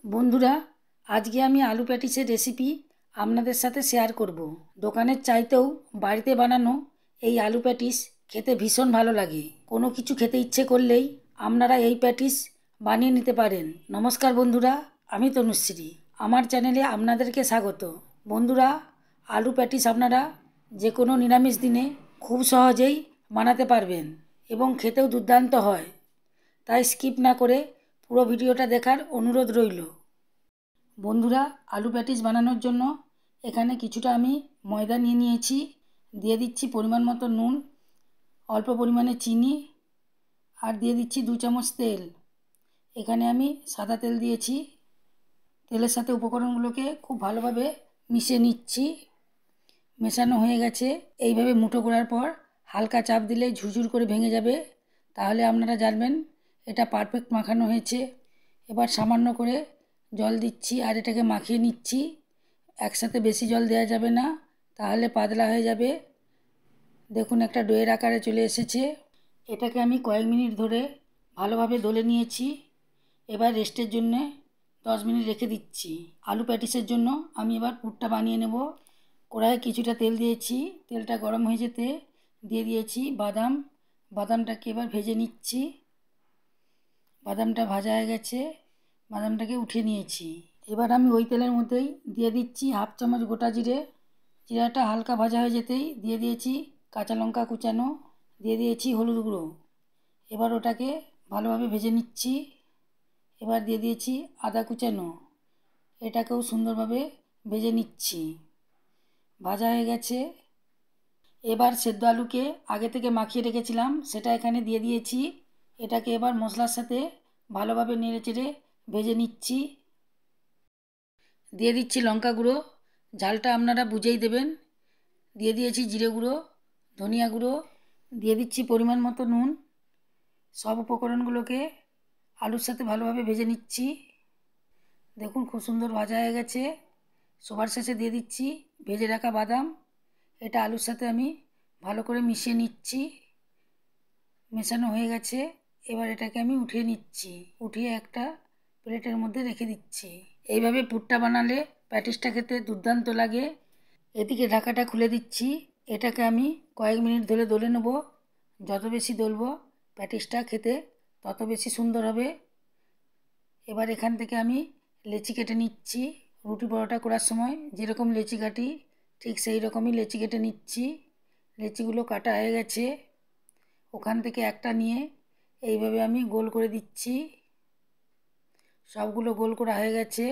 বন্ধুরা, আজকে আমি আলু প্যাটিসের রেসিপি আপনাদের সাথে শেয়ার করব। দোকানের চাইতেও বাড়িতে বানানো এই আলু প্যাটিস খেতে ভীষণ ভালো লাগে। কোনো কিছু খেতে ইচ্ছে করলেই আপনারা এই প্যাটিস বানিয়ে নিতে পারেন। নমস্কার বন্ধুরা, আমি তনুশ্রী। আমার চ্যানেলে আপনাদেরকে স্বাগত। বন্ধুরা, আলু প্যাটিস আপনারা যে কোনো নিরামিষ দিনে খুব সহজেই বানাতে পারবেন এবং খেতেও দুর্দান্ত হয়। তাই স্কিপ না করে পুরো ভিডিওটা দেখার অনুরোধ রইল। বন্ধুরা, আলু প্যাটিস বানানোর জন্য এখানে কিছুটা আমি ময়দা নিয়ে নিয়েছি। দিয়ে দিচ্ছি পরিমাণ মতো নুন, অল্প পরিমাণে চিনি আর দিয়ে দিচ্ছি 2 চামচ তেল। এখানে আমি সাদা তেল দিয়েছি। তেলের সাথে উপকরণগুলোকে খুব ভালোভাবে মিশিয়ে নিচ্ছি। মেশানো হয়ে গেছে। এইভাবে মুঠো করার পর হালকা চাপ দিলেই ঝুরঝুর করে ভেঙে যাবে। তাহলে আপনারা জানবেন এটা পারফেক্ট মাখানো হয়েছে। এবার সামান্য করে জল দিচ্ছি আর এটাকে মাখিয়ে নিচ্ছি। একসাথে বেশি জল দেওয়া যাবে না, তাহলে পাতলা হয়ে যাবে। দেখুন একটা ডোয়ের আকারে চলে এসেছে। এটাকে আমি কয়েক মিনিট ধরে ভালোভাবে দলে নিয়েছি। এবার রেস্টের জন্যে 10 মিনিট রেখে দিচ্ছি। আলু প্যাটিসের জন্য আমি এবার পুরটা বানিয়ে নেব। কড়াইয়ে কিছুটা তেল দিয়েছি। তেলটা গরম হয়ে যেতে দিয়ে দিয়েছি বাদাম। বাদামটাকে এবার ভেজে নিচ্ছি। বাদামটা ভাজা হয়ে গেছে, বাদামটাকে উঠিয়ে নিয়েছি। এবার আমি ওই তেলের মধ্যেই দিয়ে দিচ্ছি 1/2 চামচ গোটা জিরে। জিরাটা হালকা ভাজা হয়ে যেতেই দিয়ে দিয়েছি কাঁচা লঙ্কা কুচানো, দিয়ে দিয়েছি হলুদ গুঁড়ো। এবার ওটাকে ভালোভাবে ভেজে নিচ্ছি। এবার দিয়ে দিয়েছি আদা কুচানো, এটাকেও সুন্দরভাবে ভেজে নিচ্ছি। ভাজা হয়ে গেছে। এবার সেদ্ধ আলুকে আগে থেকে মাখিয়ে রেখেছিলাম সেটা এখানে দিয়ে দিয়েছি। এটাকে এবার মশলার সাথে ভালোভাবে নেড়েচেড়ে ভেজে নিচ্ছি। দিয়ে দিচ্ছি লঙ্কা গুঁড়ো, ঝালটা আপনারা বুঝেই দেবেন। দিয়ে দিয়েছি জিরে গুঁড়ো, ধনিয়া গুঁড়ো, দিয়ে দিচ্ছি পরিমাণ মতো নুন। সব উপকরণগুলোকে আলুর সাথে ভালোভাবে ভেজে নিচ্ছি। দেখুন খুব সুন্দর ভাজা হয়ে গেছে। সবার শেষে দিয়ে দিচ্ছি ভেজে রাখা বাদাম। এটা আলুর সাথে আমি ভালো করে মিশিয়ে নিচ্ছি। মেশানো হয়ে গেছে। এবার এটাকে আমি উঠিয়ে নিচ্ছি। উঠিয়ে একটা প্লেটের মধ্যে রেখে দিচ্ছি। এইভাবে পুরটা বানালে প্যাটিসটা খেতে দুর্দান্ত লাগে। এদিকে ঢাকাটা খুলে দিচ্ছি। এটাকে আমি কয়েক মিনিট ধরে দলে নেব। যত বেশি দলব প্যাটিসটা খেতে তত বেশি সুন্দর হবে। এবার এখান থেকে আমি লেচি কেটে নিচ্ছি। রুটি পরোটা করার সময় যেরকম লেচি কাটি ঠিক সেই রকমই লেচি কেটে নিচ্ছি। লেচিগুলো কাটা হয়ে গেছে। ওখান থেকে একটা নিয়ে এইভাবে আমি গোল করে দিচ্ছি। সবগুলো গোল করা হয়ে গেছে।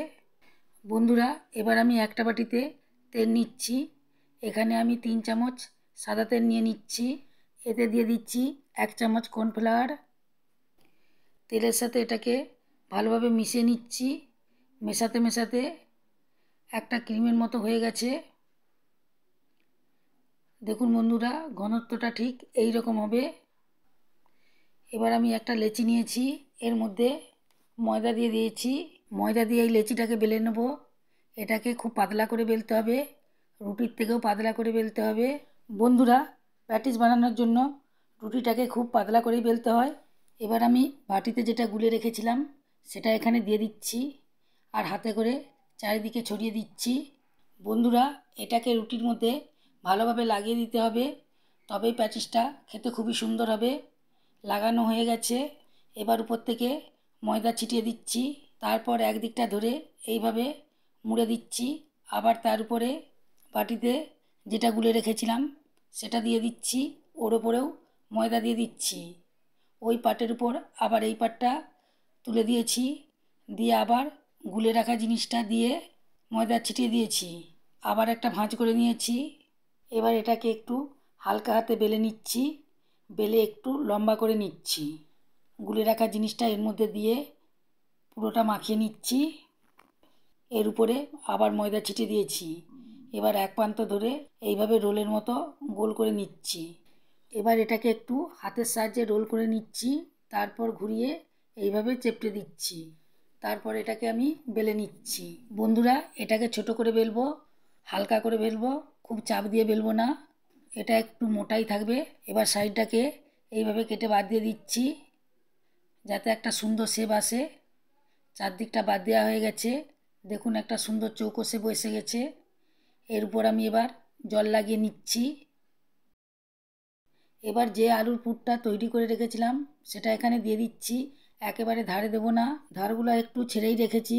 বন্ধুরা, এবার আমি একটা বাটিতে তেল নিচ্ছি। এখানে আমি 3 চামচ সাদা তেল নিয়ে নিচ্ছি। এতে দিয়ে দিচ্ছি 1 চামচ কর্নফ্লাওয়ার। তেলের সাথে এটাকে ভালোভাবে মিশিয়ে নিচ্ছি। মেশাতে মেশাতে একটা ক্রিমের মতো হয়ে গেছে। দেখুন বন্ধুরা, ঘনত্বটা ঠিক এই রকম হবে। এবার আমি একটা লেচি নিয়েছি, এর মধ্যে ময়দা দিয়ে দিয়েছি। ময়দা দিয়ে এই লেচিটাকে বেলে নেব। এটাকে খুব পাতলা করে বেলতে হবে, রুটির থেকেও পাতলা করে বেলতে হবে। বন্ধুরা, প্যাটিস বানানোর জন্য রুটিটাকে খুব পাতলা করেই বেলতে হয়। এবার আমি বাটিতে যেটা গুলে রেখেছিলাম সেটা এখানে দিয়ে দিচ্ছি আর হাতে করে চারিদিকে ছড়িয়ে দিচ্ছি। বন্ধুরা, এটাকে রুটির মধ্যে ভালোভাবে লাগিয়ে দিতে হবে, তবেই প্যাটিসটা খেতে খুবই সুন্দর হবে। লাগানো হয়ে গেছে। এবার উপর থেকে ময়দা ছিটিয়ে দিচ্ছি। তারপর একদিকটা ধরে এইভাবে মুড়ে দিচ্ছি। আবার তার উপরে বাটিতে যেটা গুলে রেখেছিলাম সেটা দিয়ে দিচ্ছি। ওর ওপরেও ময়দা দিয়ে দিচ্ছি। ওই পাটের উপর আবার এই পাটটা তুলে দিয়েছি, দিয়ে আবার গুলে রাখা জিনিসটা দিয়ে ময়দা ছিটিয়ে দিয়েছি। আবার একটা ভাঁজ করে নিয়েছি। এবার এটাকে একটু হালকা হাতে বেলে নিচ্ছি, বেলে একটু লম্বা করে নিচ্ছি। গুলে রাখা জিনিসটা এর মধ্যে দিয়ে পুরোটা মাখিয়ে নিচ্ছি। এর উপরে আবার ময়দা ছিটিয়ে দিয়েছি। এবার এক প্রান্ত ধরে এইভাবে রোলের মতো গোল করে নিচ্ছি। এবার এটাকে একটু হাতের সাহায্যে রোল করে নিচ্ছি, তারপর ঘুরিয়ে এইভাবে চেপটে দিচ্ছি। তারপর এটাকে আমি বেলে নিচ্ছি। বন্ধুরা, এটাকে ছোট করে বেলবো, হালকা করে বেলবো, খুব চাপ দিয়ে বেলবো না। এটা একটু মোটাই থাকবে। এবার সাইডটাকে এইভাবে কেটে বাদ দিয়ে দিচ্ছি যাতে একটা সুন্দর শেপ আসে। চারদিকটা বাদ দেওয়া হয়ে গেছে। দেখুন একটা সুন্দর চৌকসে বসে গেছে। এর উপর আমি এবার জল লাগিয়ে নিচ্ছি। এবার যে আলুর পুরটা তৈরি করে রেখেছিলাম সেটা এখানে দিয়ে দিচ্ছি। একেবারে ধারে দেবো না, ধারগুলো একটু ছেড়েই রেখেছি।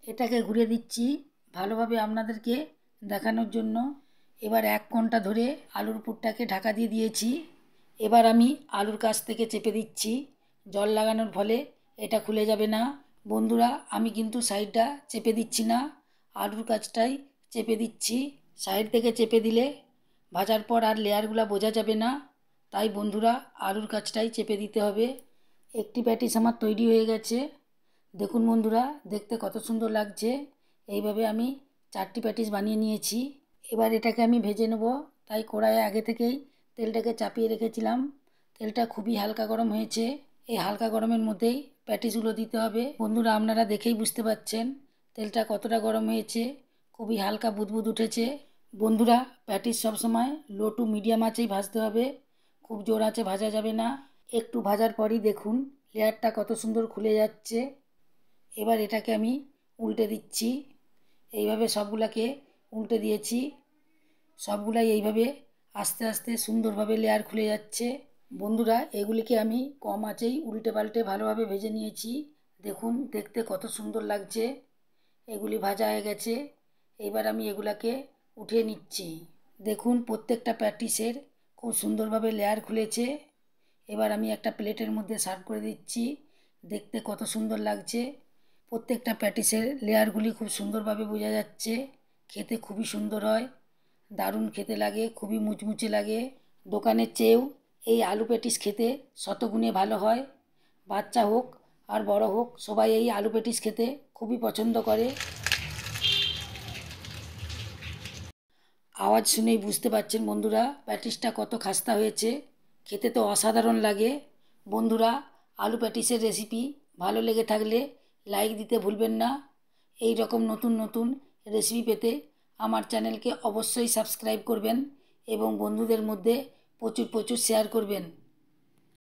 এটাকে ঘুরে দিচ্ছি ভালোভাবে আপনাদেরকে দেখানোর জন্য। এবার 1 ঘন্টা ধরে আলুর পুরটাকে ঢাকা দিয়ে দিয়েছি। এবার আমি আলুর কাছ থেকে চেপে দিচ্ছি। জল লাগানোর ফলে এটা খুলে যাবে না। বন্ধুরা, আমি কিন্তু সাইডটা চেপে দিচ্ছি না, আলুর কাছটাই চেপে দিচ্ছি। সাইড থেকে চেপে দিলে ভাজার পর আর লেয়ারগুলো বোঝা যাবে না, তাই বন্ধুরা আলুর কাছটাই চেপে দিতে হবে। একটি প্যাটিস আমার তৈরি হয়ে গেছে। দেখুন বন্ধুরা, দেখতে কত সুন্দর লাগছে। এইভাবে আমি 4টি প্যাটিস বানিয়ে নিয়েছি। এবার এটাকে আমি ভেজে নেব, তাই কড়াইয়ে আগে থেকেই তেলটাকে চাপিয়ে রেখেছিলাম। তেলটা খুবই হালকা গরম হয়েছে। এই হালকা গরমের মধ্যেই প্যাটিসগুলো দিতে হবে। বন্ধুরা, আপনারা দেখেই বুঝতে পারছেন তেলটা কতটা গরম হয়েছে। খুবই হালকা বুদবুদ উঠেছে। বন্ধুরা, প্যাটিস সবসময় লো টু মিডিয়াম আঁচেই ভাজতে হবে, খুব জোর আঁচে ভাজা যাবে না। একটু ভাজার পরই দেখুন লেয়ারটা কত সুন্দর খুলে যাচ্ছে। এবার এটাকে আমি উল্টে দিচ্ছি। এইভাবে সবগুলাকে উল্টে দিয়েছি। সবগুলাই এইভাবে আস্তে আস্তে সুন্দরভাবে লেয়ার খুলে যাচ্ছে। বন্ধুরা, এগুলিকে আমি কম আঁচেই উল্টে পাল্টে ভালোভাবে ভেজে নিয়েছি। দেখুন দেখতে কত সুন্দর লাগছে। এগুলি ভাজা হয়ে গেছে। এবার আমি এগুলাকে উঠিয়ে নিচ্ছি। দেখুন প্রত্যেকটা প্যাটিসের খুব সুন্দরভাবে লেয়ার খুলেছে। এবার আমি একটা প্লেটের মধ্যে সার্ভ করে দিচ্ছি। দেখতে কত সুন্দর লাগছে। প্রত্যেকটা প্যাটিসের লেয়ারগুলি খুব সুন্দরভাবে বোঝা যাচ্ছে। খেতে খুবই সুন্দর হয়, দারুণ খেতে লাগে, খুবই মুচমুচে লাগে। দোকানের চেয়েও এই আলু প্যাটিস খেতে শতগুণে ভালো হয়। বাচ্চা হোক আর বড় হোক, সবাই এই আলু প্যাটিস খেতে খুবই পছন্দ করে। আওয়াজ শুনেই বুঝতে পারছেন বন্ধুরা প্যাটিসটা কত খাস্তা হয়েছে। খেতে তো অসাধারণ লাগে। বন্ধুরা, আলু প্যাটিসের রেসিপি ভালো লেগে থাকলে লাইক দিতে ভুলবেন না। এই রকম নতুন নতুন রেসিপি পেতে আমার চ্যানেলকে অবশ্যই সাবস্ক্রাইব করবেন এবং বন্ধুদের মধ্যে প্রচুর প্রচুর শেয়ার করবেন।